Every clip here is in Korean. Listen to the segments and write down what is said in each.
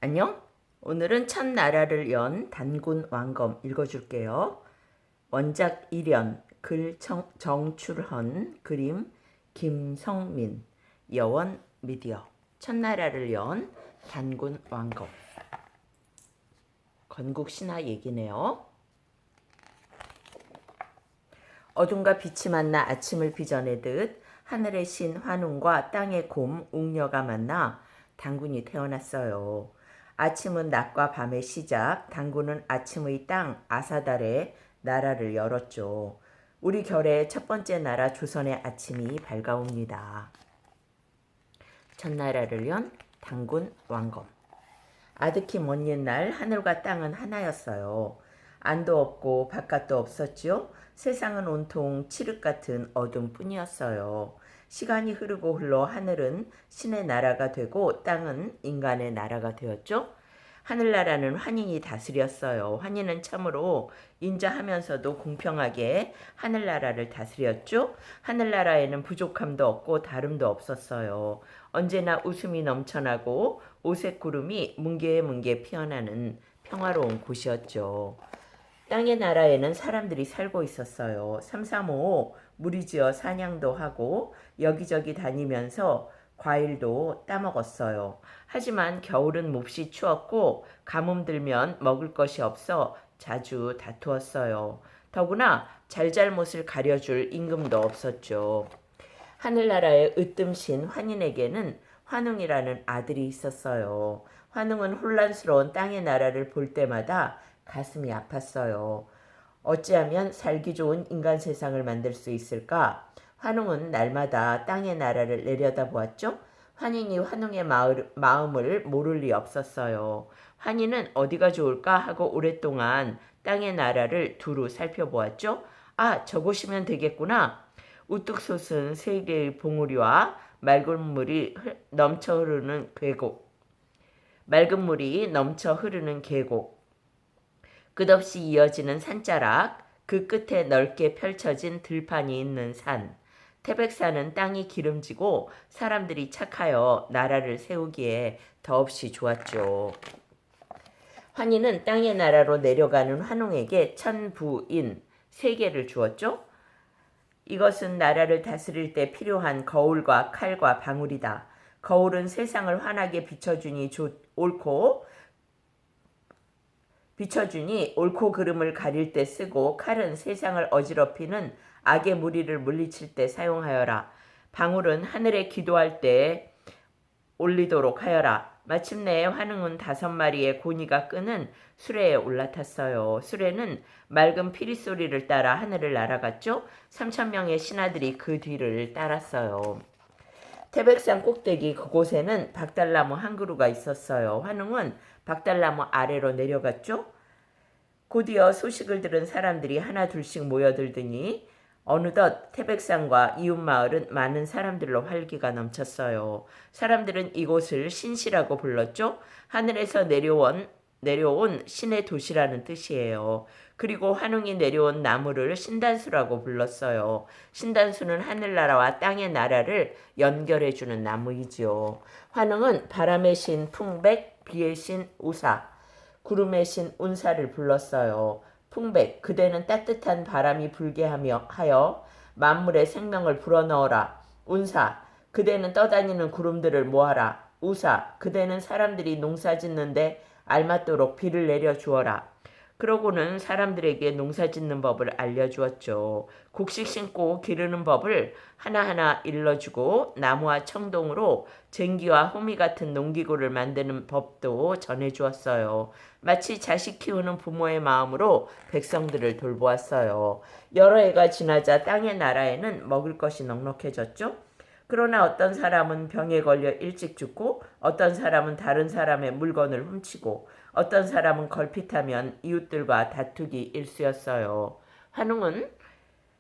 안녕? 오늘은 첫나라를 연 단군 왕검 읽어줄게요. 원작 일연, 글 정출헌, 그림 김성민, 여원 미디어. 첫나라를 연 단군 왕검. 건국 신화 얘기네요. 어둠과 빛이 만나 아침을 빚어내듯 하늘의 신 환웅과 땅의 곰 웅녀가 만나 단군이 태어났어요. 아침은 낮과 밤의 시작, 단군은 아침의 땅 아사달에 나라를 열었죠. 우리 결의 첫 번째 나라 조선의 아침이 밝아옵니다. 첫나라를 연 단군 왕검. 아득히 먼 옛날 하늘과 땅은 하나였어요. 안도 없고 바깥도 없었지요. 세상은 온통 칠흑 같은 어둠뿐이었어요. 시간이 흐르고 흘러 하늘은 신의 나라가 되고 땅은 인간의 나라가 되었죠. 하늘나라는 환인이 다스렸어요. 환인은 참으로 인자하면서도 공평하게 하늘나라를 다스렸죠. 하늘나라에는 부족함도 없고 다름도 없었어요. 언제나 웃음이 넘쳐나고 오색 구름이 뭉게뭉게 피어나는 평화로운 곳이었죠. 땅의 나라에는 사람들이 살고 있었어요. 삼삼오오 무리지어 사냥도 하고 여기저기 다니면서 과일도 따먹었어요. 하지만 겨울은 몹시 추웠고 가뭄 들면 먹을 것이 없어 자주 다투었어요. 더구나 잘잘못을 가려줄 임금도 없었죠. 하늘나라의 으뜸신 환인에게는 환웅이라는 아들이 있었어요. 환웅은 혼란스러운 땅의 나라를 볼 때마다 가슴이 아팠어요. 어찌하면 살기 좋은 인간 세상을 만들 수 있을까? 환웅은 날마다 땅의 나라를 내려다보았죠. 환인이 환웅의 마음을 모를 리 없었어요. 환인은 어디가 좋을까 하고 오랫동안 땅의 나라를 두루 살펴보았죠. 아, 저곳이면 되겠구나. 우뚝 솟은 세 개의 봉우리와 맑은 물이 넘쳐 흐르는 계곡, 끝없이 이어지는 산자락, 그 끝에 넓게 펼쳐진 들판이 있는 산. 태백산은 땅이 기름지고 사람들이 착하여 나라를 세우기에 더없이 좋았죠. 환희는 땅의 나라로 내려가는 환웅에게 천부인 3개를 주었죠. 이것은 나라를 다스릴 때 필요한 거울과 칼과 방울이다. 거울은 세상을 환하게 비춰주니 옳고 그름을 가릴 때 쓰고, 칼은 세상을 어지럽히는 악의 무리를 물리칠 때 사용하여라. 방울은 하늘에 기도할 때 올리도록 하여라. 마침내 환웅은 5마리의 고니가 끄는 수레에 올라탔어요. 수레는 맑은 피리 소리를 따라 하늘을 날아갔죠. 3,000명의 신하들이 그 뒤를 따랐어요. 태백산 꼭대기 그곳에는 박달나무 한 그루가 있었어요. 환웅은 박달나무 아래로 내려갔죠. 곧이어 소식을 들은 사람들이 하나 둘씩 모여들더니 어느덧 태백산과 이웃마을은 많은 사람들로 활기가 넘쳤어요. 사람들은 이곳을 신시라고 불렀죠. 하늘에서 내려온 신의 도시라는 뜻이에요. 그리고 환웅이 내려온 나무를 신단수라고 불렀어요. 신단수는 하늘나라와 땅의 나라를 연결해주는 나무이지요. 환웅은 바람의 신 풍백, 비의 신 우사, 구름의 신 운사를 불렀어요. 풍백, 그대는 따뜻한 바람이 불게 하여 만물의 생명을 불어넣어라. 운사, 그대는 떠다니는 구름들을 모아라. 우사, 그대는 사람들이 농사 짓는데 알맞도록 비를 내려주어라. 그러고는 사람들에게 농사 짓는 법을 알려주었죠. 곡식 심고 기르는 법을 하나하나 일러주고 나무와 청동으로 쟁기와 호미 같은 농기구를 만드는 법도 전해주었어요. 마치 자식 키우는 부모의 마음으로 백성들을 돌보았어요. 여러 해가 지나자 땅의 나라에는 먹을 것이 넉넉해졌죠. 그러나 어떤 사람은 병에 걸려 일찍 죽고, 어떤 사람은 다른 사람의 물건을 훔치고, 어떤 사람은 걸핏하면 이웃들과 다투기 일쑤였어요. 환웅은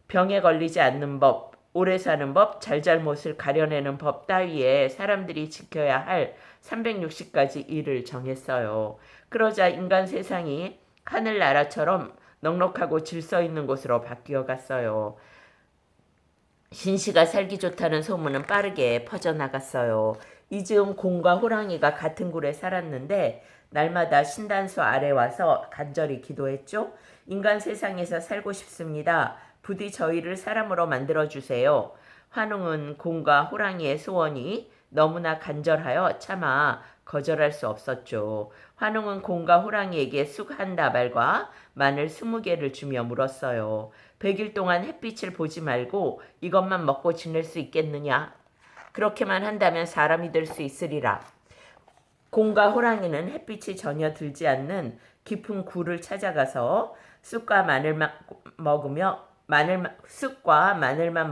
병에 걸리지 않는 법, 오래 사는 법, 잘잘못을 가려내는 법 따위에 사람들이 지켜야 할 360가지 일을 정했어요. 그러자 인간 세상이 하늘나라처럼 넉넉하고 질서 있는 곳으로 바뀌어 갔어요. 신시가 살기 좋다는 소문은 빠르게 퍼져나갔어요. 이즈음 곰과 호랑이가 같은 굴에 살았는데 날마다 신단수 아래 와서 간절히 기도했죠. 인간 세상에서 살고 싶습니다. 부디 저희를 사람으로 만들어주세요. 환웅은 곰과 호랑이의 소원이 너무나 간절하여 차마 거절할 수 없었죠. 환웅은 곰과 호랑이에게 쑥 한 다발과 마늘 20개를 주며 물었어요. 100일 동안 햇빛을 보지 말고 이것만 먹고 지낼 수 있겠느냐? 그렇게만 한다면 사람이 될 수 있으리라. 곰과 호랑이는 햇빛이 전혀 들지 않는 깊은 굴을 찾아가서 쑥과 마늘만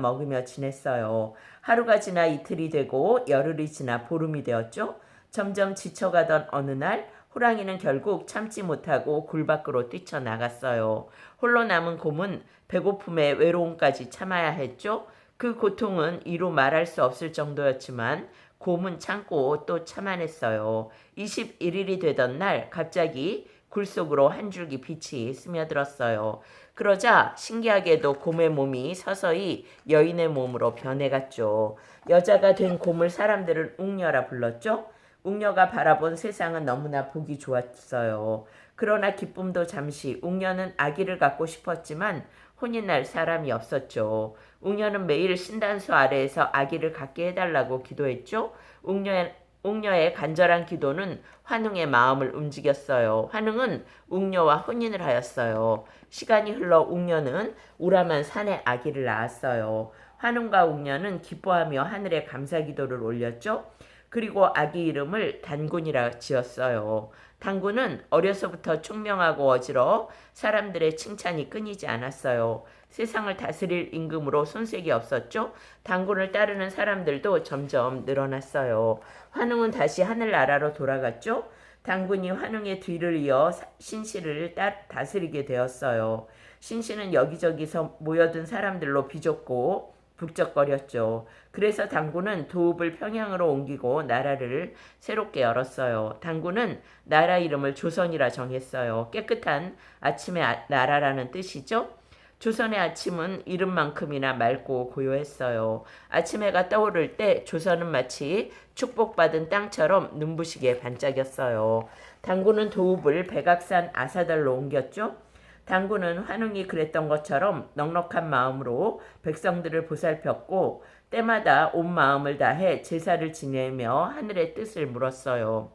먹으며 지냈어요. 하루가 지나 이틀이 되고 열흘이 지나 보름이 되었죠. 점점 지쳐가던 어느 날 호랑이는 결국 참지 못하고 굴 밖으로 뛰쳐나갔어요. 홀로 남은 곰은 배고픔에 외로움까지 참아야 했죠. 그 고통은 이루 말할 수 없을 정도였지만 곰은 참고 또 참아냈어요. 21일이 되던 날 갑자기 굴 속으로 한 줄기 빛이 스며들었어요. 그러자 신기하게도 곰의 몸이 서서히 여인의 몸으로 변해갔죠. 여자가 된 곰을 사람들은 웅녀라 불렀죠. 웅녀가 바라본 세상은 너무나 보기 좋았어요. 그러나 기쁨도 잠시. 웅녀는 아기를 갖고 싶었지만 혼이 날 사람이 없었죠. 웅녀는 매일 신단수 아래에서 아기를 갖게 해달라고 기도했죠. 웅녀의 간절한 기도는 환웅의 마음을 움직였어요. 환웅은 웅녀와 혼인을 하였어요. 시간이 흘러 웅녀는 우람한 산에 아기를 낳았어요. 환웅과 웅녀는 기뻐하며 하늘에 감사기도를 올렸죠. 그리고 아기 이름을 단군이라 지었어요. 단군은 어려서부터 총명하고 어지러 사람들의 칭찬이 끊이지 않았어요. 세상을 다스릴 임금으로 손색이 없었죠. 단군을 따르는 사람들도 점점 늘어났어요. 환웅은 다시 하늘나라로 돌아갔죠. 단군이 환웅의 뒤를 이어 신씨를 다스리게 되었어요. 신씨는 여기저기서 모여든 사람들로 비좁고 북적거렸죠. 그래서 단군은 도읍을 평양으로 옮기고 나라를 새롭게 열었어요. 단군은 나라 이름을 조선이라 정했어요. 깨끗한 아침의 나라라는 뜻이죠. 조선의 아침은 이름만큼이나 맑고 고요했어요. 아침 해가 떠오를 때 조선은 마치 축복받은 땅처럼 눈부시게 반짝였어요. 단군은 도읍을 백악산 아사달로 옮겼죠. 단군은 환웅이 그랬던 것처럼 넉넉한 마음으로 백성들을 보살폈고 때마다 온 마음을 다해 제사를 지내며 하늘의 뜻을 물었어요.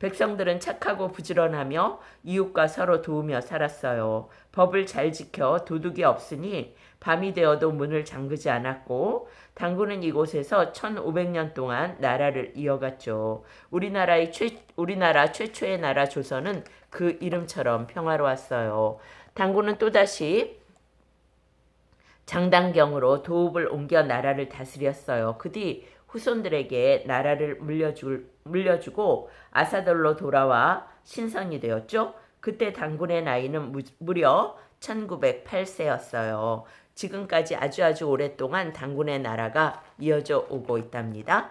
백성들은 착하고 부지런하며 이웃과 서로 도우며 살았어요. 법을 잘 지켜 도둑이 없으니 밤이 되어도 문을 잠그지 않았고 단군은 이곳에서 1500년 동안 나라를 이어갔죠. 우리나라 최초의 나라 조선은 그 이름처럼 평화로웠어요. 단군은 또다시 장단경으로 도읍을 옮겨 나라를 다스렸어요. 그 뒤 후손들에게 나라를 물려주고 아사돌로 돌아와 신선이 되었죠. 그때 단군의 나이는 무려 1908세였어요. 지금까지 아주 오랫동안 단군의 나라가 이어져 오고 있답니다.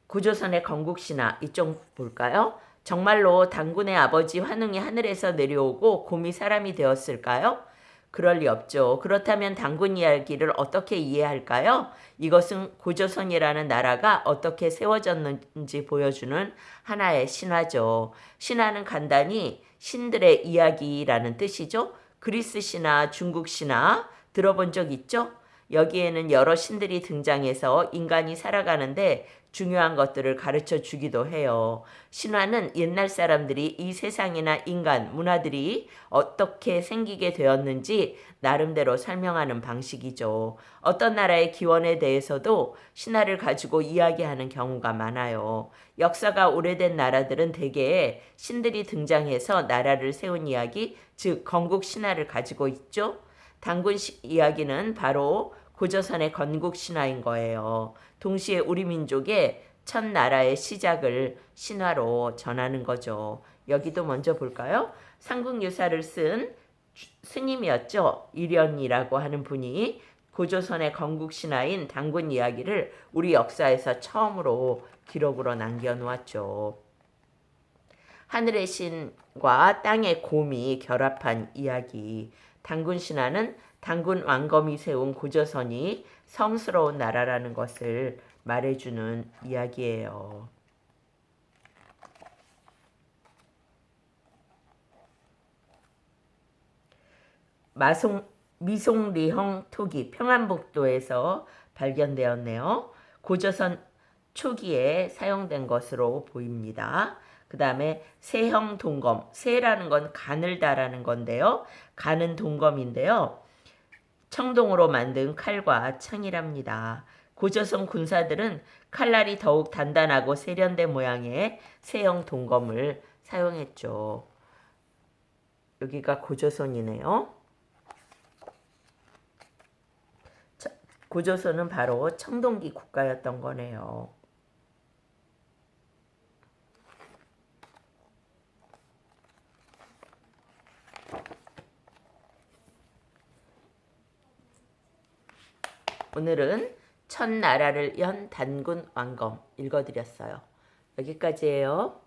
구조선의 건국신화 이쪽 볼까요? 정말로 단군의 아버지 환웅이 하늘에서 내려오고 곰이 사람이 되었을까요? 그럴 리 없죠. 그렇다면 단군 이야기를 어떻게 이해할까요? 이것은 고조선이라는 나라가 어떻게 세워졌는지 보여주는 하나의 신화죠. 신화는 간단히 신들의 이야기라는 뜻이죠. 그리스 신화, 중국 신화 들어본 적 있죠? 여기에는 여러 신들이 등장해서 인간이 살아가는데 중요한 것들을 가르쳐 주기도 해요. 신화는 옛날 사람들이 이 세상이나 인간, 문화들이 어떻게 생기게 되었는지 나름대로 설명하는 방식이죠. 어떤 나라의 기원에 대해서도 신화를 가지고 이야기하는 경우가 많아요. 역사가 오래된 나라들은 대개 신들이 등장해서 나라를 세운 이야기, 즉 건국 신화를 가지고 있죠. 단군 이야기는 바로 고조선의 건국 신화인 거예요. 동시에 우리 민족의 첫 나라의 시작을 신화로 전하는 거죠. 여기도 먼저 볼까요? 삼국유사를 쓴 스님이었죠. 일연이라고 하는 분이 고조선의 건국 신화인 단군 이야기를 우리 역사에서 처음으로 기록으로 남겨놓았죠. 하늘의 신과 땅의 곰이 결합한 이야기. 단군 신화는 단군 왕검이 세운 고조선이 성스러운 나라라는 것을 말해주는 이야기예요. 미송리형 토기 평안북도에서 발견되었네요. 고조선 초기에 사용된 것으로 보입니다. 그 다음에 세형 동검, 세라는 건 가늘다라는 건데요. 가는 동검인데요. 청동으로 만든 칼과 창이랍니다. 고조선 군사들은 칼날이 더욱 단단하고 세련된 모양의 세형 동검을 사용했죠. 여기가 고조선이네요. 고조선은 바로 청동기 국가였던 거네요. 오늘은 천나라를 연 단군 왕검 읽어드렸어요. 여기까지예요.